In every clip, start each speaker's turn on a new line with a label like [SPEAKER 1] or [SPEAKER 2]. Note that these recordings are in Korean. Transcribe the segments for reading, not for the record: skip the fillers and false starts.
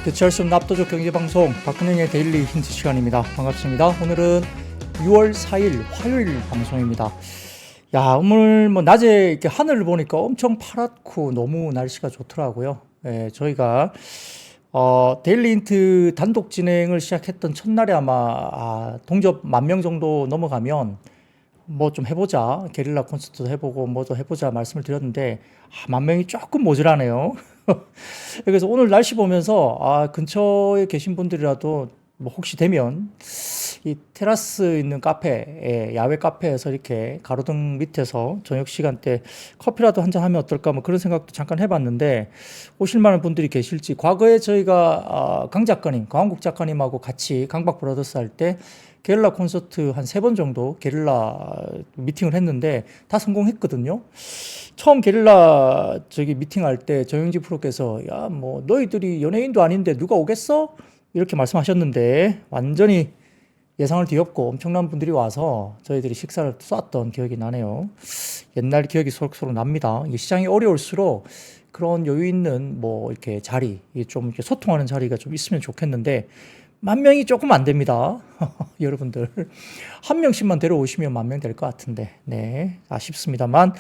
[SPEAKER 1] 대체할 수 없는 압도적 경제방송 박근혜의 데일리 힌트 시간입니다. 반갑습니다. 오늘은 6월 4일 화요일 방송입니다. 야, 오늘 뭐 낮에 이렇게 하늘을 보니까 엄청 파랗고 너무 날씨가 좋더라고요. 저희가 데일리 힌트 단독 진행을 시작했던 첫날에 아마 동접 10,000명 정도 넘어가면 뭐 좀 해보자, 게릴라 콘서트도 해보고 뭐도 해보자 말씀을 드렸는데 10,000명이 조금 모자라네요. 그래서 오늘 날씨 보면서 근처에 계신 분들이라도 뭐 혹시 되면 이 테라스 있는 카페, 야외 카페에서 이렇게 가로등 밑에서 저녁 시간대 커피라도 한잔 하면 어떨까 뭐 그런 생각도 잠깐 해봤는데 오실 만한 분들이 계실지. 과거에 저희가 강 작가님, 강원국 작가님하고 같이 강박 브라더스 할 때 게릴라 콘서트 한 3번 정도 게릴라 미팅을 했는데 다 성공했거든요. 처음 게릴라 미팅할 때 정영지 프로께서 야, 뭐 너희들이 연예인도 아닌데 누가 오겠어? 이렇게 말씀하셨는데 완전히 예상을 뒤엎고 엄청난 분들이 와서 저희들이 식사를 쐈던 기억이 나네요. 옛날 기억이 소록소록 납니다. 이게 시장이 어려울수록 그런 여유 있는 뭐 이렇게 자리, 좀 이렇게 소통하는 자리가 좀 있으면 좋겠는데 10,000명이 조금 안 됩니다. 여러분들. 한 명씩만 데려오시면 10,000명 될 것 같은데. 네. 아쉽습니다만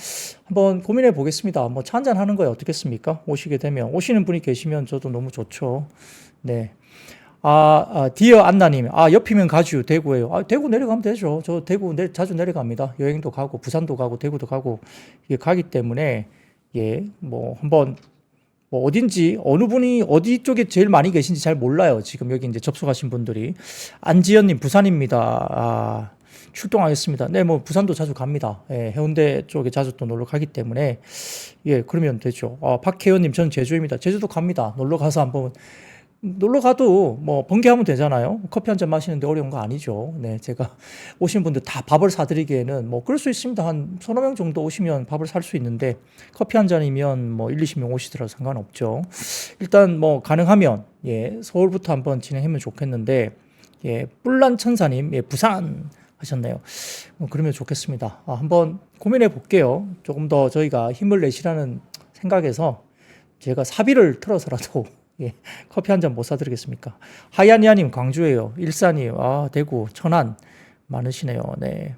[SPEAKER 1] 한번 고민해 보겠습니다. 뭐 차 한잔 하는 거에 어떻겠습니까? 오시게 되면. 오시는 분이 계시면 저도 너무 좋죠. 네. 디어 안나님. 옆이면 가주, 대구에요. 대구 내려가면 되죠. 저 대구 자주 내려갑니다. 여행도 가고, 부산도 가고, 대구도 가고, 이게 가기 때문에, 뭐, 한번, 뭐 어딘지 어느 분이 어디 쪽에 제일 많이 계신지 잘 몰라요. 지금 여기 이제 접속하신 분들이. 안지연님 부산입니다. 출동하겠습니다. 네, 뭐 부산도 자주 갑니다. 해운대 쪽에 자주 또 놀러 가기 때문에 그러면 되죠. 박혜연님 저는 제주입니다. 제주도 갑니다. 놀러 가서 한번 놀러 가도 뭐 번개하면 되잖아요. 커피 한잔 마시는데 어려운 거 아니죠. 네, 제가 오신 분들 다 밥을 사드리기에는 뭐 그럴 수 있습니다. 한 서너 명 정도 오시면 밥을 살 수 있는데 커피 한 잔이면 뭐 20명 오시더라도 상관없죠. 일단 뭐 가능하면 서울부터 한번 진행하면 좋겠는데 뿔난 천사님 부산 하셨네요. 그러면 좋겠습니다. 한번 고민해 볼게요. 조금 더 저희가 힘을 내시라는 생각에서 제가 사비를 틀어서라도 커피 한 잔 못 사드리겠습니까? 하야니아님 광주예요. 일산이에요. 대구, 천안 많으시네요. 네,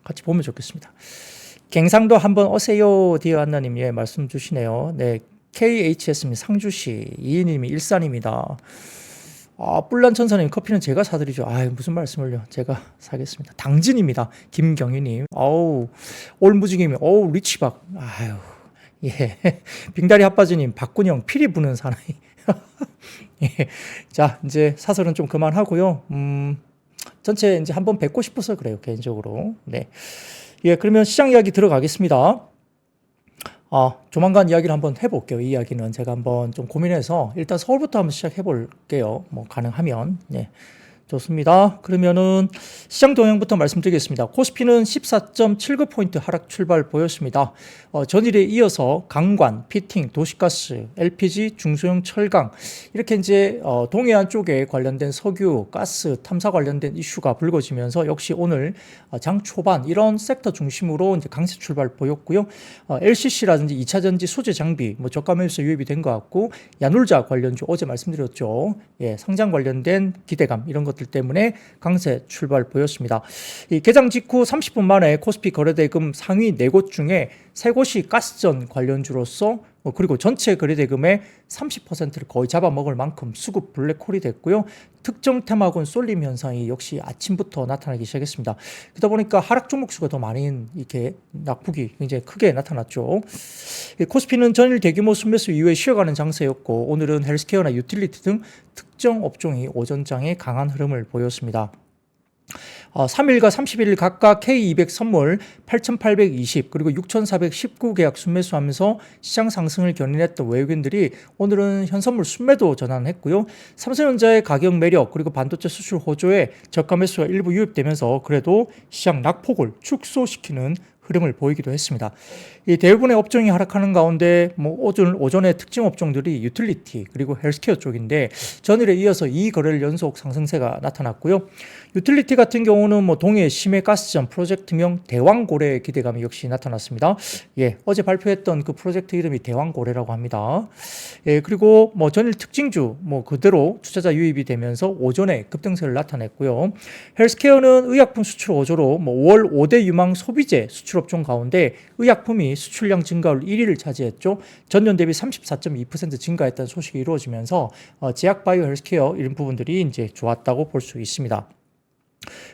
[SPEAKER 1] 같이 보면 좋겠습니다. 갱상도 한번 오세요. 디어 안나님 말씀 주시네요. 네, KHS님 상주시, 이인님이 일산입니다. 뿔난 천사님 커피는 제가 사드리죠. 무슨 말씀을요? 제가 사겠습니다. 당진입니다. 김경희님. 올무지김이 리치박. 빙다리 핫바지님, 박군영 피리 부는 사나이. 자, 이제 사설은 좀 그만하고요. 전체 이제 한번 뵙고 싶어서 그래요, 개인적으로. 네. 그러면 시장 이야기 들어가겠습니다. 조만간 이야기를 한번 해볼게요. 이 이야기는 제가 한번 좀 고민해서 일단 서울부터 한번 시작해 볼게요. 뭐 가능하면. 네. 좋습니다. 그러면은 시장 동향부터 말씀드리겠습니다. 코스피는 14.79포인트 하락 출발 보였습니다. 전일에 이어서 강관, 피팅, 도시가스, LPG, 중소형 철강 이렇게 이제 동해안 쪽에 관련된 석유, 가스, 탐사 관련된 이슈가 불거지면서 역시 오늘 장 초반 이런 섹터 중심으로 이제 강세 출발 보였고요. LCC라든지 2차전지 소재 장비 뭐 저가매수 유입이 된 것 같고 야놀자 관련주 어제 말씀드렸죠. 상장 관련된 기대감 이런 것 때문에 강세 출발 보였습니다. 이 개장 직후 30분 만에 코스피 거래대금 상위 4곳 중에 3곳이 가스전 관련주로서 그리고 전체 거래대금의 30%를 거의 잡아먹을 만큼 수급 블랙홀이 됐고요. 특정 테마군 쏠림 현상이 역시 아침부터 나타나기 시작했습니다. 그러다 보니까 하락 종목 수가 더 많은 이렇게 낙폭이 굉장히 크게 나타났죠. 코스피는 전일 대규모 순매수 이후에 쉬어가는 장세였고 오늘은 헬스케어나 유틸리티 등 특정 업종이 오전장에 강한 흐름을 보였습니다. 3일과 31일 각각 K200 선물 8,820 그리고 6,419 계약 순매수하면서 시장 상승을 견인했던 외국인들이 오늘은 현선물 순매도 전환했고요. 삼성전자의 가격 매력 그리고 반도체 수출 호조에 저가 매수가 일부 유입되면서 그래도 시장 낙폭을 축소시키는 흐름을 보이기도 했습니다. 이 대부분의 업종이 하락하는 가운데 뭐 오전의 특징 업종들이 유틸리티 그리고 헬스케어 쪽인데 전일에 이어서 이 거래일 연속 상승세가 나타났고요. 유틸리티 같은 경우는 뭐 동해 심해 가스전 프로젝트명 대왕고래 기대감이 역시 나타났습니다. 예, 어제 발표했던 그 프로젝트 이름이 대왕고래라고 합니다. 예, 그리고 뭐 전일 특징주 뭐 그대로 투자자 유입이 되면서 오전에 급등세를 나타냈고요. 헬스케어는 의약품 수출 오조로 뭐 5월 5대 유망 소비재 수출업종 가운데 의약품이 수출량 증가율 1위를 차지했죠. 전년 대비 34.2% 증가했다는 소식이 이루어지면서 제약 바이오 헬스케어 이런 부분들이 이제 좋았다고 볼 수 있습니다.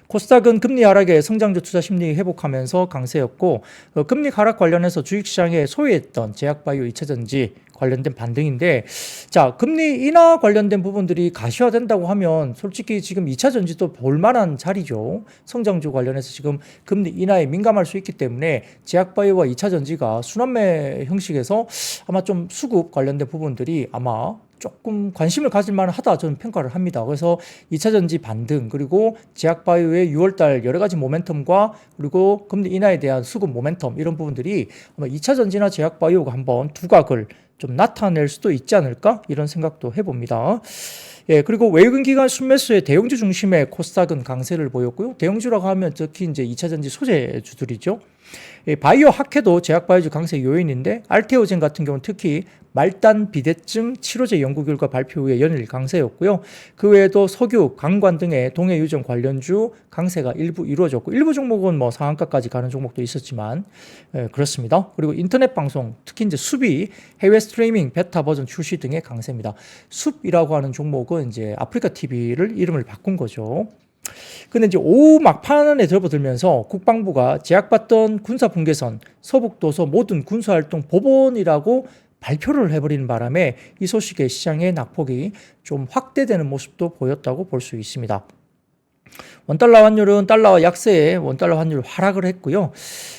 [SPEAKER 1] 코스닥은 금리 하락에 성장주 투자 심리 회복하면서 강세였고 금리 하락 관련해서 주식시장에 소외했던 제약바이오 2차전지 관련된 반등인데 자 금리 인하 관련된 부분들이 가시화된다고 하면 솔직히 지금 2차전지도 볼만한 자리죠. 성장주 관련해서 지금 금리 인하에 민감할 수 있기 때문에 제약바이오와 2차전지가 순환매 형식에서 아마 좀 수급 관련된 부분들이 아마 조금 관심을 가질 만하다 저는 평가를 합니다. 그래서 2차전지 반등 그리고 제약바이오의 6월달 여러 가지 모멘텀과 그리고 금리 인하에 대한 수급 모멘텀 이런 부분들이 아마 2차전지나 제약바이오가 한번 두각을 좀 나타낼 수도 있지 않을까 이런 생각도 해봅니다. 예, 그리고 외국인 기관 순매수의 대형주 중심의 코스닥은 강세를 보였고요. 대형주라고 하면 특히 이제 2차전지 소재주들이죠. 예, 바이오 학회도 제약바이오주 강세 요인인데 알테오젠 같은 경우는 특히 말단 비대증 치료제 연구 결과 발표 후에 연일 강세였고요. 그 외에도 석유, 강관 등의 동해 유전 관련주 강세가 일부 이루어졌고 일부 종목은 뭐 상한가까지 가는 종목도 있었지만 그렇습니다. 그리고 인터넷 방송 특히 이제 숲이 해외 스트리밍 베타 버전 출시 등의 강세입니다. 숲이라고 하는 종목은 이제 아프리카 TV를 이름을 바꾼 거죠. 근데 이제 오후 막판에 접어들면서 국방부가 제약받던 군사분계선, 서북도서 모든 군사활동 법원이라고 발표를 해버리는 바람에 이 소식에 시장의 낙폭이 좀 확대되는 모습도 보였다고 볼 수 있습니다. 원달러 환율은 달러와 약세에 원달러 환율 하락을 했고요.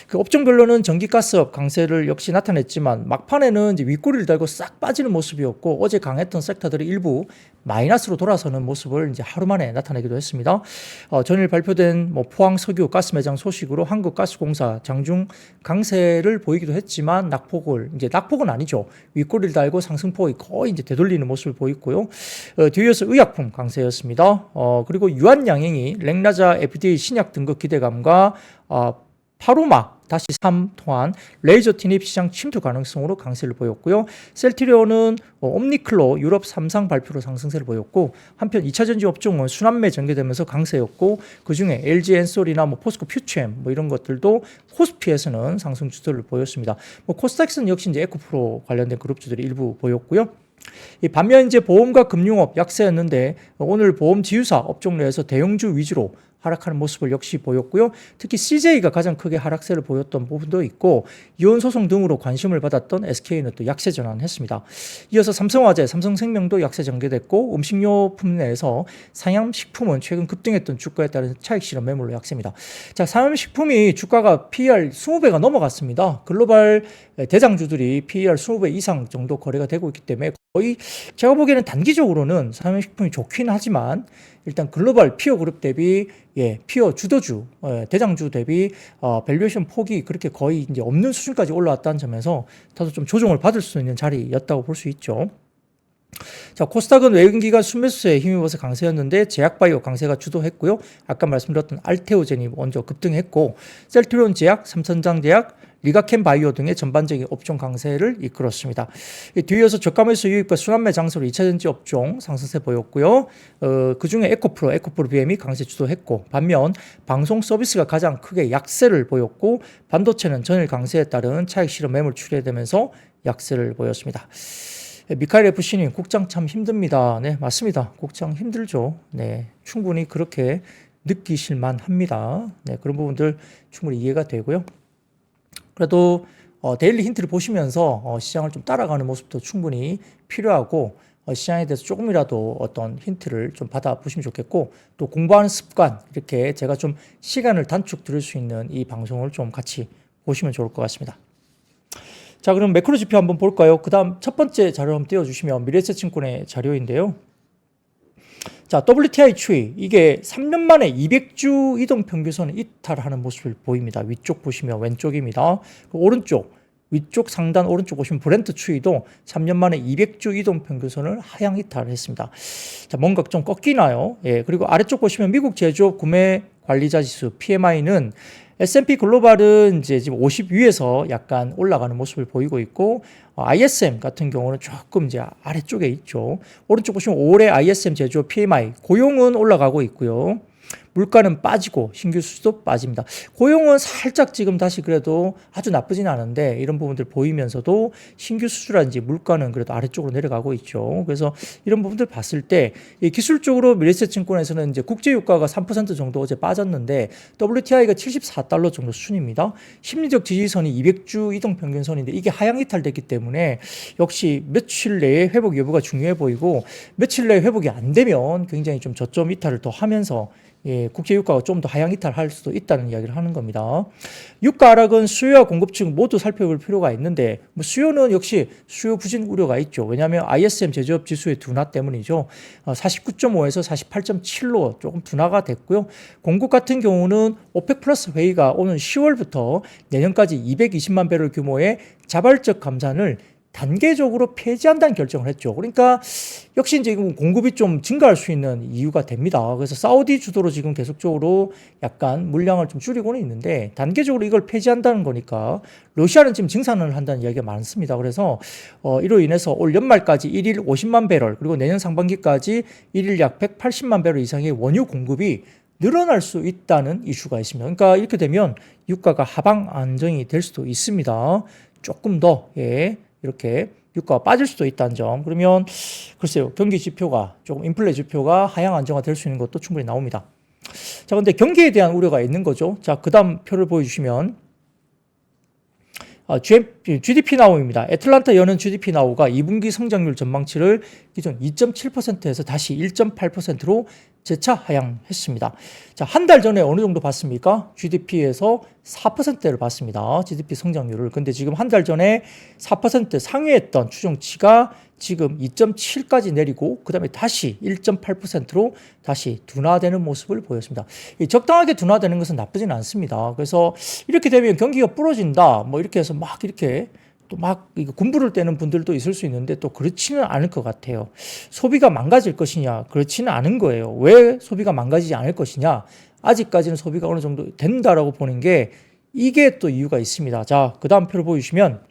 [SPEAKER 1] 그 업종별로는 전기가스업 강세를 역시 나타냈지만 막판에는 이제 윗꼬리를 달고 싹 빠지는 모습이었고 어제 강했던 섹터들이 일부 마이너스로 돌아서는 모습을 이제 하루 만에 나타내기도 했습니다. 전일 발표된 뭐 포항 석유 가스 매장 소식으로 한국가스공사 장중 강세를 보이기도 했지만 낙폭은 아니죠. 윗꼬리를 달고 상승폭이 거의 이제 되돌리는 모습을 보였고요. 뒤이어서 의약품 강세였습니다. 그리고 유한양행이 렉나자 FDA 신약 등급 기대감과 파로마 다시 3 통한 레이저 티닙 시장 침투 가능성으로 강세를 보였고요. 셀트리온은 옴니클로 유럽 3상 발표로 상승세를 보였고 한편 2차전지 업종은 순환매 전개되면서 강세였고 그중에 LG 엔솔이나 뭐 포스코 퓨처엠 뭐 이런 것들도 코스피에서는 상승 주도를 보였습니다. 뭐 코스닥스는 역시 이제 에코프로 관련된 그룹주들이 일부 보였고요. 반면 이제 보험과 금융업 약세였는데 오늘 보험 지유사 업종 내에서 대형주 위주로 하락하는 모습을 역시 보였고요. 특히 CJ가 가장 크게 하락세를 보였던 부분도 있고 이혼 소송 등으로 관심을 받았던 SK는 또 약세 전환했습니다. 이어서 삼성화재, 삼성생명도 약세 전개됐고 음식료품 내에서 상향식품은 최근 급등했던 주가에 따른 차익 실현 매물로 약세입니다. 자, 상향식품이 주가가 PER 20배가 넘어갔습니다. 글로벌 대장주들이 PER 20배 이상 정도 거래가 되고 있기 때문에 거의 제가 보기에는 단기적으로는 상향식품이 좋긴 하지만 일단 글로벌 피어 그룹 대비 피어 주도주 대장주 대비 밸류에이션 폭이 그렇게 거의 이제 없는 수준까지 올라왔다는 점에서 다소 좀 조정을 받을 수 있는 자리였다고 볼 수 있죠. 자, 코스닥은 외국인 기관 순매수세에 힘입어서 강세였는데 제약바이오 강세가 주도했고요. 아까 말씀드렸던 알테오젠이 먼저 급등했고 셀트리온 제약, 삼성전자제약, 리가켄 바이오 등의 전반적인 업종 강세를 이끌었습니다. 뒤이어서 저가매수 유입과 순환매 장소로 2차전지 업종 상승세 보였고요. 그중에 에코프로 BM이 강세 주도했고 반면 방송 서비스가 가장 크게 약세를 보였고 반도체는 전일 강세에 따른 차익 실현 매물 출회되면서 약세를 보였습니다. 미카엘 FC님, 국장 참 힘듭니다. 네, 맞습니다. 국장 힘들죠. 네, 충분히 그렇게 느끼실만 합니다. 네, 그런 부분들 충분히 이해가 되고요. 그래도 데일리 힌트를 보시면서 시장을 좀 따라가는 모습도 충분히 필요하고 시장에 대해서 조금이라도 어떤 힌트를 좀 받아보시면 좋겠고 또 공부하는 습관 이렇게 제가 좀 시간을 단축 드릴 수 있는 이 방송을 좀 같이 보시면 좋을 것 같습니다. 자, 그럼 매크로 지표 한번 볼까요? 그 다음 첫 번째 자료 한번 띄워주시면 미래에셋증권의 자료인데요. 자, WTI 추이 이게 3년 만에 200주 이동 평균선을 이탈하는 모습을 보입니다. 위쪽 보시면 왼쪽입니다. 오른쪽 위쪽 상단 오른쪽 보시면 브렌트 추이도 3년 만에 200주 이동 평균선을 하향 이탈을 했습니다. 자, 뭔가 좀 꺾이나요? 예, 그리고 아래쪽 보시면 미국 제조업 구매 관리자 지수 PMI는 S&P 글로벌은 이제 지금 50 위에서 약간 올라가는 모습을 보이고 있고, ISM 같은 경우는 조금 이제 아래쪽에 있죠. 오른쪽 보시면 올해 ISM 제조업 PMI 고용은 올라가고 있고요. 물가는 빠지고 신규 수주도 빠집니다. 고용은 살짝 지금 다시 그래도 아주 나쁘진 않은데 이런 부분들 보이면서도 신규 수주라든지 물가는 그래도 아래쪽으로 내려가고 있죠. 그래서 이런 부분들 봤을 때 기술적으로 미래에셋증권에서는 이제 국제유가가 3% 정도 어제 빠졌는데 WTI가 74달러 정도 수준입니다. 심리적 지지선이 200주 이동평균선인데 이게 하향 이탈됐기 때문에 역시 며칠 내에 회복 여부가 중요해 보이고, 며칠 내에 회복이 안 되면 굉장히 좀 저점 이탈을 더 하면서 국제유가가 좀 더 하향 이탈할 수도 있다는 이야기를 하는 겁니다. 유가 하락은 수요와 공급층 모두 살펴볼 필요가 있는데, 수요는 역시 수요 부진 우려가 있죠. 왜냐하면 ISM 제조업 지수의 둔화 때문이죠. 49.5에서 48.7로 조금 둔화가 됐고요. 공급 같은 경우는 오펙 플러스 회의가 오는 10월부터 내년까지 220만 배럴 규모의 자발적 감산을 단계적으로 폐지한다는 결정을 했죠. 그러니까 역시 이제 공급이 좀 증가할 수 있는 이유가 됩니다. 그래서 사우디 주도로 지금 계속적으로 약간 물량을 좀 줄이고는 있는데 단계적으로 이걸 폐지한다는 거니까, 러시아는 지금 증산을 한다는 이야기가 많습니다. 그래서 이로 인해서 올 연말까지 1일 50만 배럴, 그리고 내년 상반기까지 1일 약 180만 배럴 이상의 원유 공급이 늘어날 수 있다는 이슈가 있습니다. 그러니까 이렇게 되면 유가가 하방 안정이 될 수도 있습니다. 조금 더 이렇게 유가가 빠질 수도 있다는 점. 그러면 글쎄요, 경기 지표가 조금 인플레 지표가 하향 안정화 될 수 있는 것도 충분히 나옵니다. 자, 근데 경기에 대한 우려가 있는 거죠. 자, 그다음 표를 보여주시면 GDP 나우입니다. 애틀란타 연은 GDP 나우가 2분기 성장률 전망치를 기존 2.7%에서 다시 1.8%로 재차 하향했습니다. 자, 한 달 전에 어느 정도 봤습니까? GDP에서 4%를 봤습니다. GDP 성장률을. 근데 지금 한 달 전에 4% 상회했던 추정치가 지금 2.7까지 내리고 그다음에 다시 1.8%로 다시 둔화되는 모습을 보였습니다. 적당하게 둔화되는 것은 나쁘진 않습니다. 그래서 이렇게 되면 경기가 부러진다, 뭐 이렇게 해서 막 이렇게 또 막 군부를 떼는 분들도 있을 수 있는데 또 그렇지는 않을 것 같아요. 소비가 망가질 것이냐? 그렇지는 않은 거예요. 왜 소비가 망가지지 않을 것이냐? 아직까지는 소비가 어느 정도 된다라고 보는 게, 이게 또 이유가 있습니다. 자, 그 다음 표를 보여주시면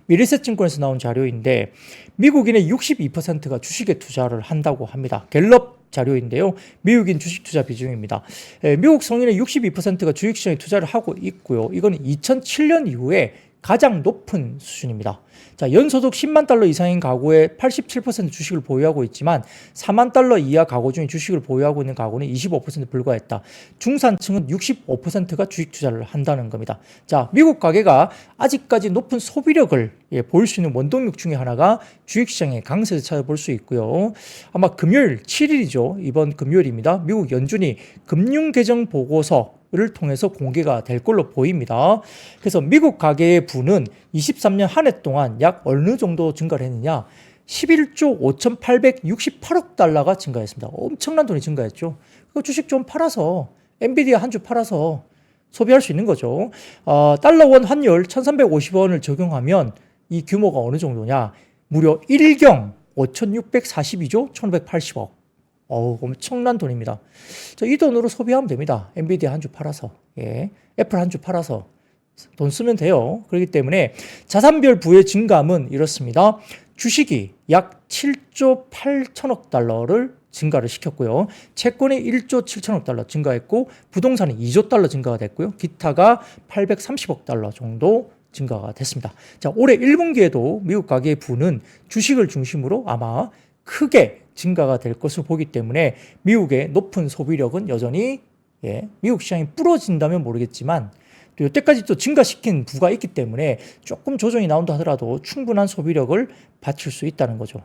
[SPEAKER 1] 미래에셋증권에서 나온 자료인데 미국인의 62%가 주식에 투자를 한다고 합니다. 갤럽 자료인데요. 미국인 주식 투자 비중입니다. 미국 성인의 62%가 주식시장에 투자를 하고 있고요. 이건 2007년 이후에 가장 높은 수준입니다. 자, 연소득 10만 달러 이상인 가구의 87% 주식을 보유하고 있지만 4만 달러 이하 가구 중에 주식을 보유하고 있는 가구는 25% 불과했다. 중산층은 65%가 주식 투자를 한다는 겁니다. 자, 미국 가계가 아직까지 높은 소비력을 보일 수 있는 원동력 중에 하나가 주식시장의 강세를 찾아볼 수 있고요. 아마 금요일 7일이죠. 이번 금요일입니다. 미국 연준이 금융개정 보고서를 통해서 공개가 될 걸로 보입니다. 그래서 미국 가계의 부는 23년 한 해 동안 약 어느 정도 증가를 했느냐? 11조 5,868억 달러가 증가했습니다. 엄청난 돈이 증가했죠. 그 주식 좀 팔아서, 엔비디아 한 주 팔아서 소비할 수 있는 거죠. 달러 원 환율 1,350원을 적용하면 이 규모가 어느 정도냐? 무려 1경 5,642조 1,580억. 엄청난 돈입니다. 자, 이 돈으로 소비하면 됩니다. 엔비디아 한 주 팔아서, 애플 한 주 팔아서 돈 쓰면 돼요. 그렇기 때문에 자산별 부의 증감은 이렇습니다. 주식이 약 7조 8천억 달러를 증가를 시켰고요. 채권이 1조 7천억 달러 증가했고, 부동산이 2조 달러 증가가 됐고요. 기타가 830억 달러 정도 증가가 됐습니다. 자, 올해 1분기에도 미국 가계의 부는 주식을 중심으로 아마 크게 증가가 될 것으로 보기 때문에 미국의 높은 소비력은 여전히 미국 시장이 부러진다면 모르겠지만 또 여태까지 또 증가시킨 부가 있기 때문에 조금 조정이 나온다 하더라도 충분한 소비력을 받칠 수 있다는 거죠.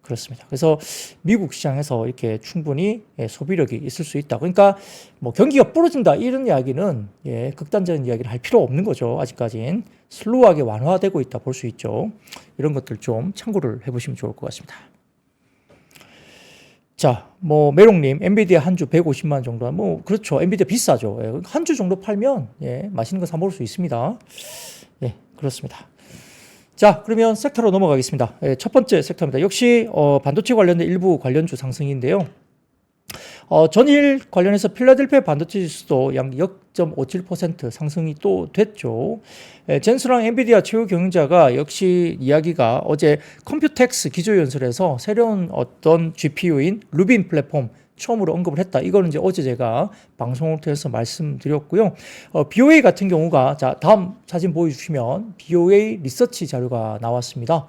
[SPEAKER 1] 그렇습니다. 그래서 미국 시장에서 이렇게 충분히 소비력이 있을 수 있다. 그러니까 뭐 경기가 부러진다 이런 이야기는 극단적인 이야기를 할 필요 없는 거죠. 아직까지는 슬로우하게 완화되고 있다 볼 수 있죠. 이런 것들 좀 참고를 해보시면 좋을 것 같습니다. 자, 뭐 메롱님, 엔비디아 한 주 150만 원 정도, 뭐 그렇죠. 엔비디아 비싸죠. 예, 한 주 정도 팔면 예, 맛있는 거 사 먹을 수 있습니다. 예, 그렇습니다. 자, 그러면 섹터로 넘어가겠습니다. 예, 첫 번째 섹터입니다. 역시 반도체 관련된 일부 관련주 상승인데요. 전일 관련해서 필라델피아 반도체 지수도 약 0.57% 상승이 또 됐죠. 젠스랑 엔비디아 최고 경영자가 역시 이야기가 어제 컴퓨텍스 기조연설에서 새로운 어떤 GPU인 루빈 플랫폼 처음으로 언급을 했다. 이거는 이제 어제 제가 방송을 통해서 말씀드렸고요. BOA 같은 경우가, 자, 다음 사진 보여주시면 BOA 리서치 자료가 나왔습니다.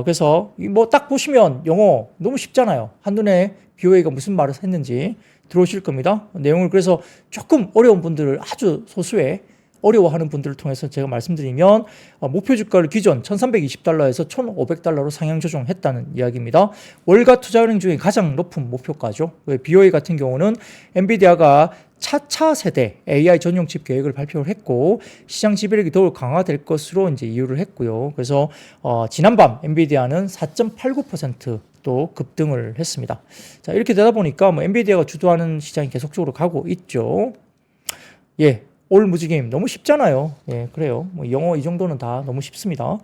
[SPEAKER 1] 그래서 뭐 딱 보시면 영어 너무 쉽잖아요. 한눈에 BOA가 무슨 말을 했는지 들어오실 겁니다. 내용을 그래서 조금 어려운 분들을 아주 소수의 어려워하는 분들을 통해서 제가 말씀드리면 목표 주가를 기존 1320달러에서 1500달러로 상향 조정했다는 이야기입니다. 월가 투자은행 중에 가장 높은 목표가죠. BOA 같은 경우는 엔비디아가 차차 세대 AI 전용 칩 계획을 발표를 했고 시장 지배력이 더욱 강화될 것으로 이제 이유를 했고요. 그래서 지난밤 엔비디아는 4.89% 또 급등을 했습니다. 자, 이렇게 되다 보니까 뭐 엔비디아가 주도하는 시장이 계속적으로 가고 있죠. 예. 올 무지개임 너무 쉽잖아요. 예, 그래요. 뭐 영어 이 정도는 다 너무 쉽습니다.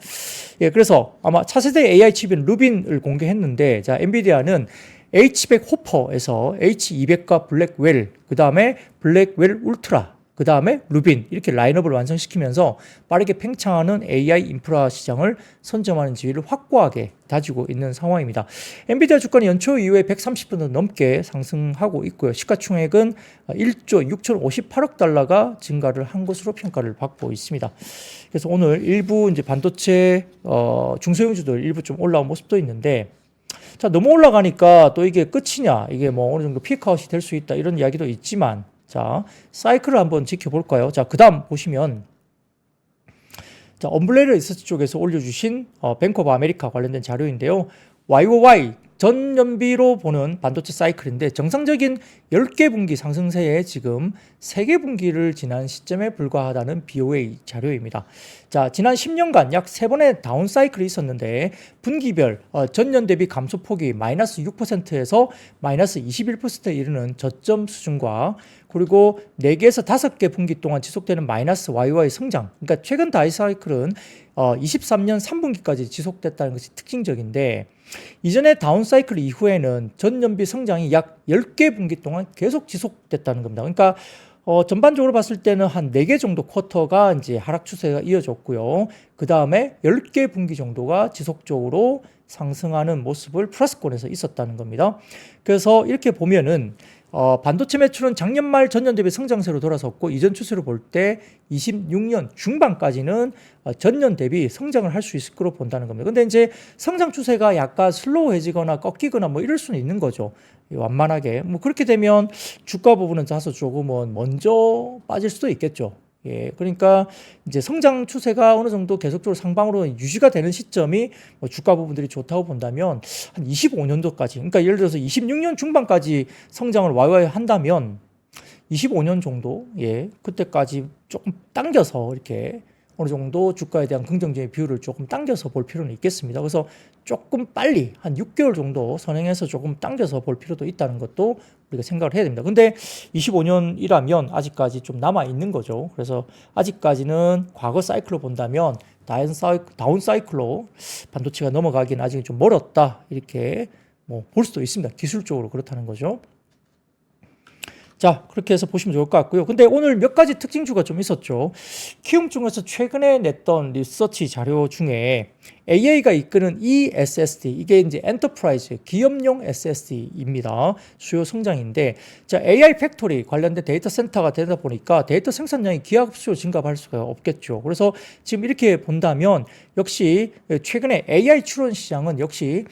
[SPEAKER 1] 예, 그래서 아마 차세대 AI 칩인 루빈을 공개했는데, 자, 엔비디아는 H100 호퍼에서 H200과 블랙웰, 그 다음에 블랙웰 울트라, 그 다음에 루빈 이렇게 라인업을 완성시키면서 빠르게 팽창하는 AI 인프라 시장을 선점하는 지위를 확고하게 다지고 있는 상황입니다. 엔비디아 주가는 연초 이후에 130% 넘게 상승하고 있고요. 시가총액은 1조 6,058억 달러가 증가를 한 것으로 평가를 받고 있습니다. 그래서 오늘 일부 이제 반도체 중소형주들 일부 좀 올라온 모습도 있는데, 자, 너무 올라가니까 또 이게 끝이냐, 이게 뭐 어느 정도 피크아웃이 될 수 있다 이런 이야기도 있지만, 자, 사이클을 한번 지켜볼까요? 자, 그 다음 보시면, 자, 엄블레라 리서치 쪽에서 올려주신 뱅크 오브 아메리카 관련된 자료인데요. YOY 전년비로 보는 반도체 사이클인데 정상적인 10개 분기 상승세에 지금 3개 분기를 지난 시점에 불과하다는 BOA 자료입니다. 자, 지난 10년간 약 3번의 다운 사이클이 있었는데 분기별 전년 대비 감소폭이 마이너스 6%에서 마이너스 21%에 이르는 저점 수준과 그리고 4개에서 5개 분기 동안 지속되는 마이너스 YOY 성장, 그러니까 최근 다이 사이클은 23년 3분기까지 지속됐다는 것이 특징적인데, 이전의 다운 사이클 이후에는 전년비 성장이 약 10개 분기 동안 계속 지속됐다는 겁니다. 그러니까 전반적으로 봤을 때는 한 4개 정도 쿼터가 이제 하락 추세가 이어졌고요. 그 다음에 10개 분기 정도가 지속적으로 상승하는 모습을 플러스권에서 있었다는 겁니다. 그래서 이렇게 보면은 반도체 매출은 작년 말 전년 대비 성장세로 돌아섰고, 이전 추세로 볼 때 26년 중반까지는 전년 대비 성장을 할 수 있을 거로 본다는 겁니다. 근데 이제 성장 추세가 약간 슬로우해지거나 꺾이거나 뭐 이럴 수는 있는 거죠. 완만하게. 뭐 그렇게 되면 주가 부분은 사서 조금은 먼저 빠질 수도 있겠죠. 예, 그러니까 이제 성장 추세가 어느 정도 계속적으로 상방으로 유지가 되는 시점이 뭐 주가 부분들이 좋다고 본다면 한 25년도까지, 그러니까 예를 들어서 26년 중반까지 성장을 와야 한다면 25년 정도, 예, 그때까지 조금 당겨서 이렇게 어느 정도 주가에 대한 긍정적인 비율을 조금 당겨서 볼 필요는 있겠습니다. 그래서 조금 빨리 한 6개월 정도 선행해서 조금 당겨서 볼 필요도 있다는 것도 우리가 생각을 해야 됩니다. 근데 25년이라면 아직까지 좀 남아 있는 거죠. 그래서 아직까지는 과거 사이클로 본다면 다운 사이클로 반도체가 넘어가기는 아직 좀 멀었다, 이렇게 뭐 볼 수도 있습니다. 기술적으로 그렇다는 거죠. 자, 그렇게 해서 보시면 좋을 것 같고요. 근데 오늘 몇 가지 특징주가 좀 있었죠. 키움 중에서 최근에 냈던 리서치 자료 중에 AI가 이끄는 ESSD, 이게 이제 엔터프라이즈 기업용 SSD입니다. 수요 성장인데, 자, AI 팩토리 관련된 데이터 센터가 되다 보니까 데이터 생산량이 기하급수로 증가할 수가 없겠죠. 그래서 지금 이렇게 본다면 역시 최근에 AI 추론 시장은 역시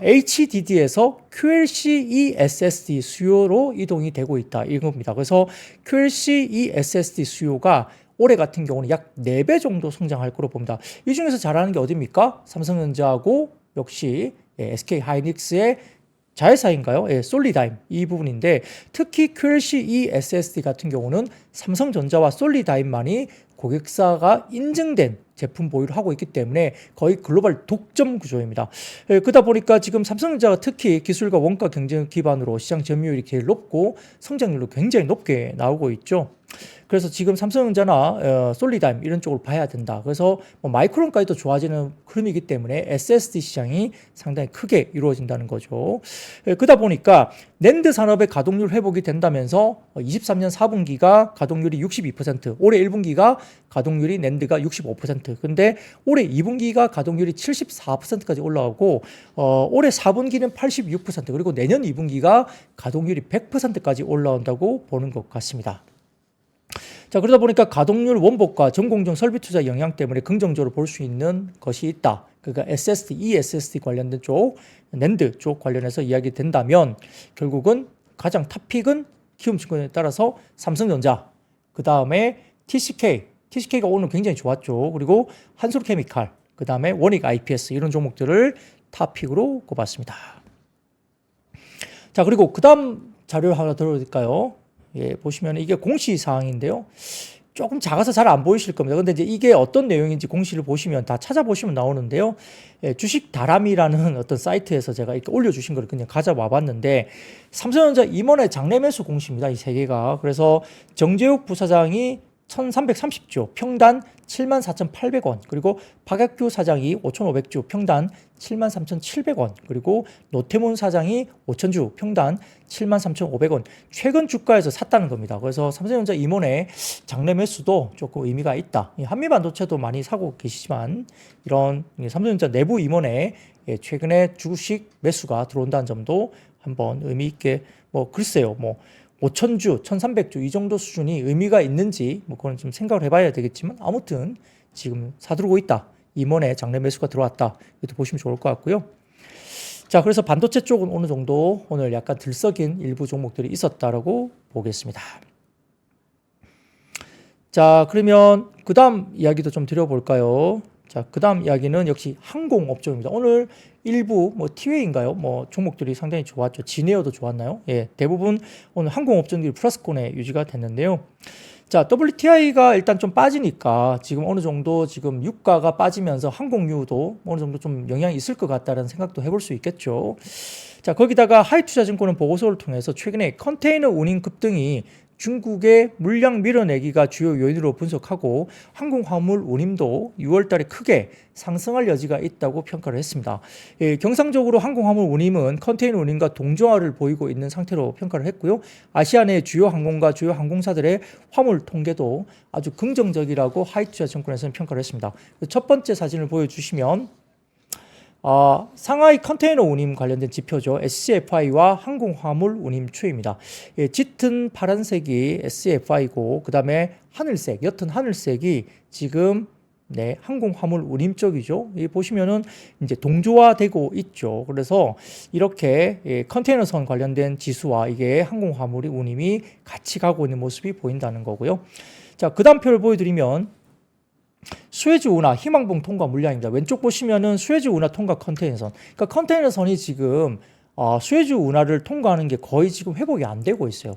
[SPEAKER 1] HDD에서 QLC eSSD 수요로 이동이 되고 있다, 이겁니다. 그래서 QLC eSSD 수요가 올해 같은 경우는 약 4배 정도 성장할 거로 봅니다. 이 중에서 잘하는 게 어디입니까? 삼성전자하고 역시 SK 하이닉스의 자회사인가요? 예, 솔리다임 이 부분인데, 특히 QLC eSSD 같은 경우는 삼성전자와 솔리다임만이 고객사가 인증된 제품 보유를 하고 있기 때문에 거의 글로벌 독점 구조입니다. 그러다 보니까 지금 삼성전자가 특히 기술과 원가 경쟁 기반으로 시장 점유율이 제일 높고 성장률도 굉장히 높게 나오고 있죠. 그래서 지금 삼성전자나 솔리다임 이런 쪽을 봐야 된다. 그래서 뭐 마이크론까지도 좋아지는 흐름이기 때문에 SSD 시장이 상당히 크게 이루어진다는 거죠. 그러다 보니까 낸드 산업의 가동률 회복이 된다면서 23년 4분기가 가동률이 62%, 올해 1분기가 가동률이 낸드가 65%, 근데 올해 2분기가 가동률이 74%까지 올라오고 올해 4분기는 86%, 그리고 내년 2분기가 가동률이 100%까지 올라온다고 보는 것 같습니다. 자, 그러다 보니까 가동률 원복과 전공정 설비 투자 영향 때문에 긍정적으로 볼 수 있는 것이 있다. 그러니까 SSD, eSSD 관련된 쪽, 낸드 쪽 관련해서 이야기 된다면 결국은 가장 탑픽은 키움증권에 따라서 삼성전자, 그 다음에 TCK가 오늘 굉장히 좋았죠. 그리고 한솔케미칼, 그 다음에 원익 IPS 이런 종목들을 탑픽으로 꼽았습니다. 자, 그리고 그 다음 자료를 하나 들어볼까요? 예, 보시면 이게 공시사항인데요. 조금 작아서 잘 안 보이실 겁니다. 근데 이제 이게 어떤 내용인지 공시를 보시면 다 찾아보시면 나오는데요. 예, 주식 다람이라는 어떤 사이트에서 제가 이렇게 올려주신 걸 그냥 가져와 봤는데, 삼성전자 임원의 장내 매수 공시입니다. 이 세 개가. 그래서 정재욱 부사장이 1330주, 평단 74,800원, 그리고 박약규 사장이 5,500주, 평단 73,700원, 그리고 노태문 사장이 5,000주, 평단 73,500원, 최근 주가에서 샀다는 겁니다. 그래서 삼성전자 임원의 장내 매수도 조금 의미가 있다. 한미반도체도 많이 사고 계시지만 이런 삼성전자 내부 임원의 최근에 주식 매수가 들어온다는 점도 한번 의미 있게, 글쎄요, 5,000주, 1,300주 이 정도 수준이 의미가 있는지 그건 좀 생각을 해봐야 되겠지만, 아무튼 지금 사들어오고 있다. 임원의 장내 매수가 들어왔다. 이것도 보시면 좋을 것 같고요. 자, 그래서 반도체 쪽은 어느 정도 오늘 약간 들썩인 일부 종목들이 있었다라고 보겠습니다. 자, 그러면 그 다음 이야기도 좀 드려볼까요? 자, 그 다음 이야기는 역시 항공업종입니다. 오늘 일부 티웨이인가요? 종목들이 상당히 좋았죠. 진에어도 좋았나요? 예, 대부분 오늘 항공업종들이 플러스권에 유지가 됐는데요. 자, WTI가 일단 좀 빠지니까 지금 어느 정도 지금 유가가 빠지면서 항공유도 어느 정도 좀 영향이 있을 것 같다는 생각도 해볼 수 있겠죠. 자, 거기다가 하이투자증권은 보고서를 통해서 최근에 컨테이너 운임 급등이 중국의 물량 밀어내기가 주요 요인으로 분석하고 항공화물 운임도 6월 달에 크게 상승할 여지가 있다고 평가를 했습니다. 예, 경상적으로 항공화물 운임은 컨테이너 운임과 동조화를 보이고 있는 상태로 평가를 했고요. 아시아 내 주요 항공과 주요 항공사들의 화물 통계도 아주 긍정적이라고 하이투자증권에서는 평가를 했습니다. 첫 번째 사진을 보여주시면 상하이 컨테이너 운임 관련된 지표죠. SCFI와 항공화물 운임 추이입니다. 예, 짙은 파란색이 SCFI고, 그 다음에 하늘색, 옅은 하늘색이 지금 항공화물 운임 쪽이죠. 이 보시면은 이제 동조화되고 있죠. 그래서 이렇게 컨테이너선 관련된 지수와 이게 항공화물의 운임이 같이 가고 있는 모습이 보인다는 거고요. 자, 그 다음 표를 보여드리면 수에즈 운하 희망봉 통과 물량입니다. 왼쪽 보시면은 수에즈 운하 통과 컨테이너선. 그러니까 컨테이너선이 지금 수에즈 운하를 통과하는 게 거의 지금 회복이 안 되고 있어요.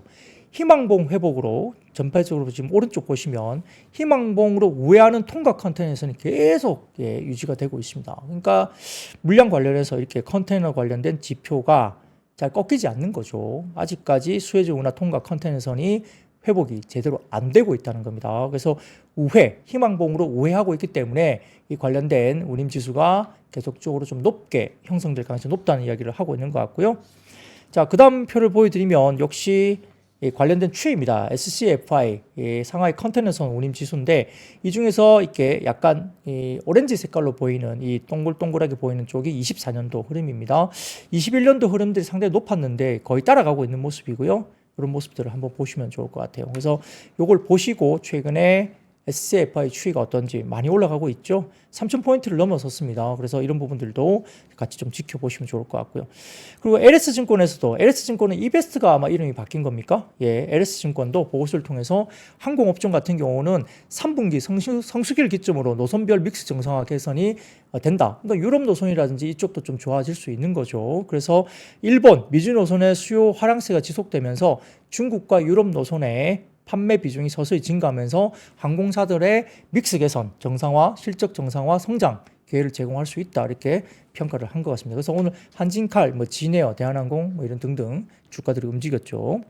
[SPEAKER 1] 희망봉 회복으로 전반적으로 지금 오른쪽 보시면 희망봉으로 우회하는 통과 컨테이너선이 계속 유지가 되고 있습니다. 그러니까 물량 관련해서 이렇게 컨테이너 관련된 지표가 잘 꺾이지 않는 거죠. 아직까지 수에즈 운하 통과 컨테이너선이 회복이 제대로 안 되고 있다는 겁니다. 그래서 희망봉으로 우회하고 있기 때문에 이 관련된 운임 지수가 계속적으로 좀 높게 형성될 가능성이 높다는 이야기를 하고 있는 것 같고요. 자, 그 다음 표를 보여드리면 역시 관련된 추이입니다. SCFI, 상하이 컨테이너선 운임 지수인데, 이 중에서 이렇게 약간 오렌지 색깔로 보이는 이 동글동글하게 보이는 쪽이 24년도 흐름입니다. 21년도 흐름들이 상당히 높았는데 거의 따라가고 있는 모습이고요. 그런 모습들을 한번 보시면 좋을 것 같아요. 그래서 이걸 보시고 최근에 SCFI 추이가 어떤지 많이 올라가고 있죠. 3,000포인트를 넘어섰습니다. 그래서 이런 부분들도 같이 좀 지켜보시면 좋을 것 같고요. 그리고 LS증권에서도, LS증권은 이베스트가 아마 이름이 바뀐 겁니까? 예, LS증권도 보고서를 통해서 항공업종 같은 경우는 3분기 성수기를 기점으로 노선별 믹스 정상화 개선이 된다. 그러니까 유럽 노선이라든지 이쪽도 좀 좋아질 수 있는 거죠. 그래서 일본, 미주 노선의 수요 하락세가 지속되면서 중국과 유럽 노선의 판매 비중이 서서히 증가하면서 항공사들의 믹스 개선, 정상화, 실적 정상화, 성장 기회를 제공할 수 있다 이렇게 평가를 한 것 같습니다. 그래서 오늘 한진칼, 진에어, 대한항공 이런 등등 주가들이 움직였죠.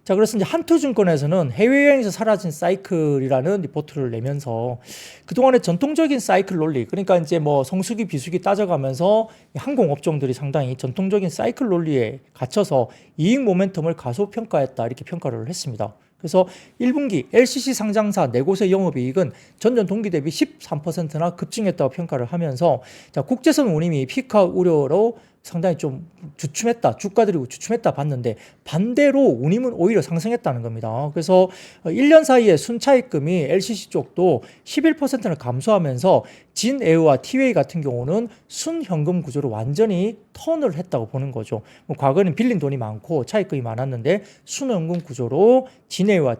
[SPEAKER 1] 자, 그래서 이제 한투증권에서는 해외여행에서 사라진 사이클이라는 리포트를 내면서 그동안의 전통적인 사이클 논리, 그러니까 이제 성수기, 비수기 따져가면서 항공업종들이 상당히 전통적인 사이클 논리에 갇혀서 이익 모멘텀을 가소평가했다 이렇게 평가를 했습니다. 그래서 1분기 LCC 상장사 4곳의 영업이익은 전년 동기 대비 13%나 급증했다고 평가를 하면서 자, 국제선 운임이 피크아웃 우려로 상당히 좀 주춤했다, 주가들이 주춤했다 봤는데 반대로 운임은 오히려 상승했다는 겁니다. 그래서 1년 사이에 순차익금이 LCC 쪽도 11%를 감소하면서 진에어와 티웨이 같은 경우는 순현금 구조로 완전히 턴을 했다고 보는 거죠. 과거에는 빌린 돈이 많고 차익금이 많았는데 순현금 구조로 진에어와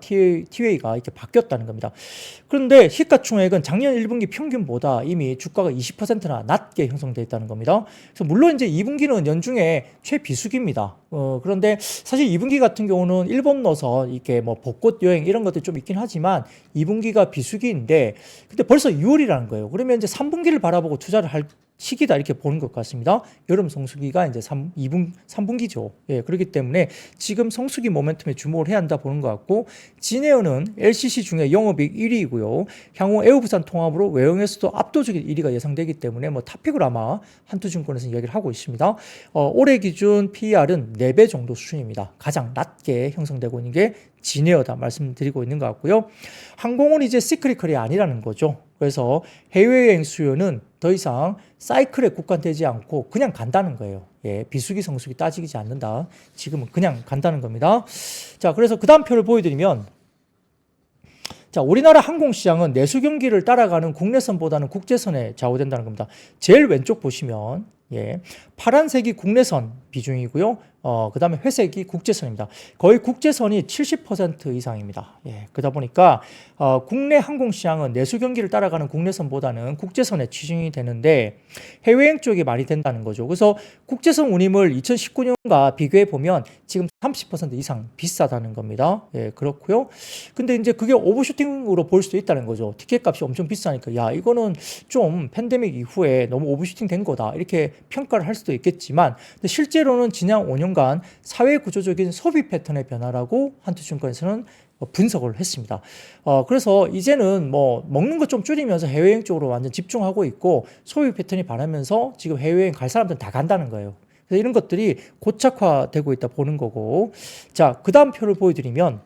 [SPEAKER 1] 티웨이가 이렇게 바뀌었다는 겁니다. 그런데 시가총액은 작년 1분기 평균보다 이미 주가가 20%나 낮게 형성되어 있다는 겁니다. 그래서 물론 이제 2분기는 연중에 최비수기입니다. 그런데 사실 2분기 같은 경우는 일본 넣어서 이렇게 벚꽃 여행 이런 것들이 좀 있긴 하지만 2분기가 비수기인데 근데 벌써 6월이라는 거예요. 그러면 이제 3분기를 바라보고 투자를 할 시기다 이렇게 보는 것 같습니다. 여름 성수기가 이제 3분기죠. 예, 그렇기 때문에 지금 성수기 모멘텀에 주목을 해야 한다 보는 것 같고 진에어는 LCC 중에 영업이익 1위이고요. 향후 에어부산 통합으로 외형에서도 압도적인 1위가 예상되기 때문에 탑픽을 아마 한투증권에서 이야기를 하고 있습니다. 올해 기준 PER은 4배 정도 수준입니다. 가장 낮게 형성되고 있는 게 진에어다 말씀드리고 있는 것 같고요. 항공은 이제 시크리컬이 아니라는 거죠. 그래서 해외여행 수요는 더 이상 사이클에 국한되지 않고 그냥 간다는 거예요. 예, 비수기, 성수기 따지지 않는다. 지금은 그냥 간다는 겁니다. 자, 그래서 그 다음 표를 보여드리면 자, 우리나라 항공시장은 내수 경기를 따라가는 국내선보다는 국제선에 좌우된다는 겁니다. 제일 왼쪽 보시면 파란색이 국내선 비중이고요. 그 다음에 회색이 국제선입니다. 거의 국제선이 70% 이상입니다. 그러다 보니까 국내 항공시장은 내수 경기를 따라가는 국내선보다는 국제선에 치중이 되는데 해외여행 쪽이 많이 된다는 거죠. 그래서 국제선 운임을 2019년과 비교해 보면 지금 30% 이상 비싸다는 겁니다. 그렇고요. 근데 이제 그게 오버슈팅으로 볼 수도 있다는 거죠. 티켓 값이 엄청 비싸니까 야, 이거는 좀 팬데믹 이후에 너무 오버슈팅 된 거다. 이렇게 평가를 할 수도 있겠지만 근데 실제로는 지난 5년간 사회 구조적인 소비 패턴의 변화라고 한투증권에서는 분석을 했습니다. 그래서 이제는 먹는 것 좀 줄이면서 해외여행 쪽으로 완전 집중하고 있고 소비 패턴이 변하면서 지금 해외여행 갈 사람들은 다 간다는 거예요. 그래서 이런 것들이 고착화되고 있다 보는 거고 자, 그 다음 표를 보여드리면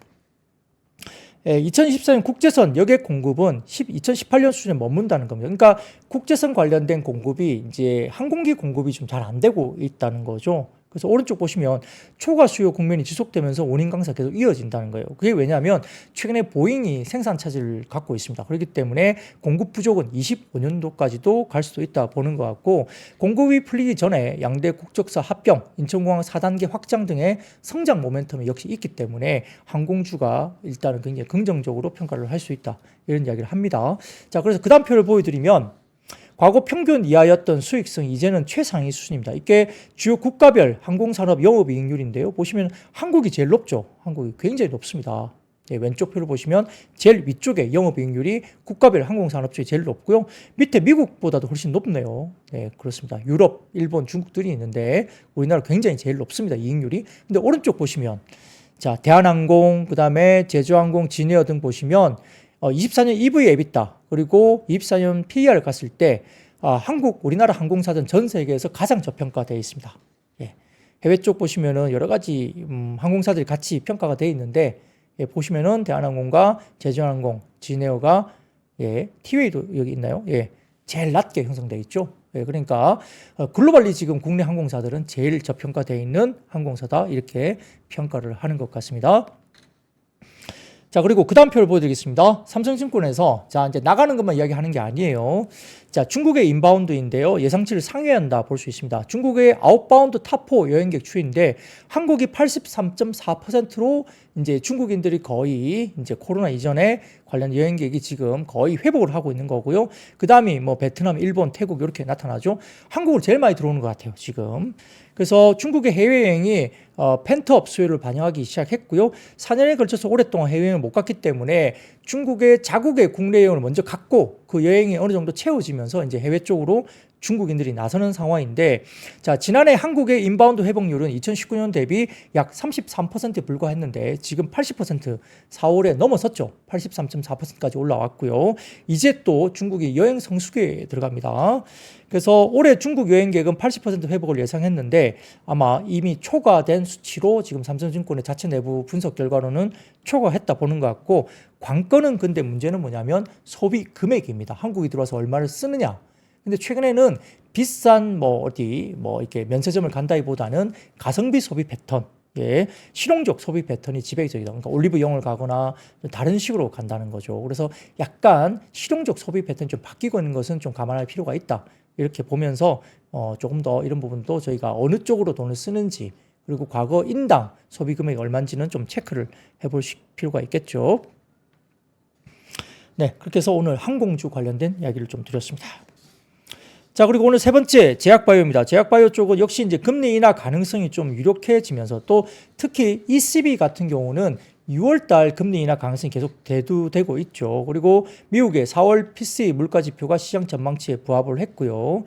[SPEAKER 1] 2024년 국제선 여객 공급은 2018년 수준에 머문다는 겁니다. 그러니까 국제선 관련된 공급이 이제 항공기 공급이 좀 잘 안 되고 있다는 거죠. 그래서 오른쪽 보시면 초과 수요 국면이 지속되면서 원인 강세가 계속 이어진다는 거예요. 그게 왜냐하면 최근에 보잉이 생산 차질을 갖고 있습니다. 그렇기 때문에 공급 부족은 25년도까지도 갈 수도 있다 보는 것 같고 공급이 풀리기 전에 양대 국적사 합병, 인천공항 4단계 확장 등의 성장 모멘텀이 역시 있기 때문에 항공주가 일단은 굉장히 긍정적으로 평가를 할 수 있다. 이런 이야기를 합니다. 자, 그래서 그 다음 표를 보여드리면 과거 평균 이하였던 수익성이 이제는 최상위 수준입니다. 이게 주요 국가별 항공산업 영업이익률인데요. 보시면 한국이 제일 높죠. 한국이 굉장히 높습니다. 왼쪽 표를 보시면 제일 위쪽에 영업이익률이 국가별 항공산업 중에 제일 높고요. 밑에 미국보다도 훨씬 높네요. 그렇습니다. 유럽, 일본, 중국들이 있는데 우리나라 굉장히 제일 높습니다. 이익률이. 근데 오른쪽 보시면 자, 대한항공, 그 다음에 제주항공, 진에어 등 보시면 24년 EV EBITDA 그리고 24년 PER 갔을 때 우리나라 항공사들은 전 세계에서 가장 저평가되어 있습니다. 해외 쪽 보시면은 여러 가지 항공사들이 같이 평가가 되어 있는데 보시면은 대한항공과 제주항공, 진에어가 티웨이도 여기 있나요? 제일 낮게 형성되어 있죠. 그러니까 글로벌리 지금 국내 항공사들은 제일 저평가되어 있는 항공사다 이렇게 평가를 하는 것 같습니다. 자, 그리고 그 다음 표를 보여드리겠습니다. 삼성증권에서 자, 이제 나가는 것만 이야기하는 게 아니에요. 자, 중국의 인바운드인데요. 예상치를 상회한다 볼 수 있습니다. 중국의 아웃바운드 탑4 여행객 추이인데 한국이 83.4%로 이제 중국인들이 거의 이제 코로나 이전에 관련 여행객이 지금 거의 회복을 하고 있는 거고요. 그 다음이 뭐 베트남, 일본, 태국 이렇게 나타나죠. 한국으로 제일 많이 들어오는 것 같아요, 지금. 그래서 중국의 해외여행이 펜트업 수요를 반영하기 시작했고요. 4년에 걸쳐서 오랫동안 해외여행을 못 갔기 때문에 중국의 자국의 국내 여행을 먼저 갖고 그 여행이 어느 정도 채워지면서 이제 해외 쪽으로 중국인들이 나서는 상황인데, 자, 지난해 한국의 인바운드 회복률은 2019년 대비 약 33%에 불과했는데 지금 80% 4월에 넘어섰죠. 83.4%까지 올라왔고요. 이제 또 중국이 여행 성수기에 들어갑니다. 그래서 올해 중국 여행객은 80% 회복을 예상했는데 아마 이미 초과된 수치로 지금 삼성증권의 자체 내부 분석 결과로는 초과했다 보는 것 같고, 관건은 근데 문제는 뭐냐면 소비 금액입니다. 한국이 들어와서 얼마를 쓰느냐. 근데 최근에는 비싼 이렇게 면세점을 간다기보다는 가성비 소비 패턴, 예, 실용적 소비 패턴이 지배적이다. 그러니까 올리브영을 가거나 다른 식으로 간다는 거죠. 그래서 약간 실용적 소비 패턴이 좀 바뀌고 있는 것은 좀 감안할 필요가 있다. 이렇게 보면서 조금 더 이런 부분도 저희가 어느 쪽으로 돈을 쓰는지, 그리고 과거 인당 소비 금액이 얼마인지는 좀 체크를 해볼 필요가 있겠죠. 네, 그렇게 해서 오늘 항공주 관련된 이야기를 좀 드렸습니다. 자, 그리고 오늘 세 번째 제약바이오입니다. 제약바이오 쪽은 역시 이제 금리 인하 가능성이 좀 유력해지면서 또 특히 ECB 같은 경우는 6월달 금리 인하 가능성이 계속 대두되고 있죠. 그리고 미국의 4월 PCE 물가지표가 시장 전망치에 부합을 했고요.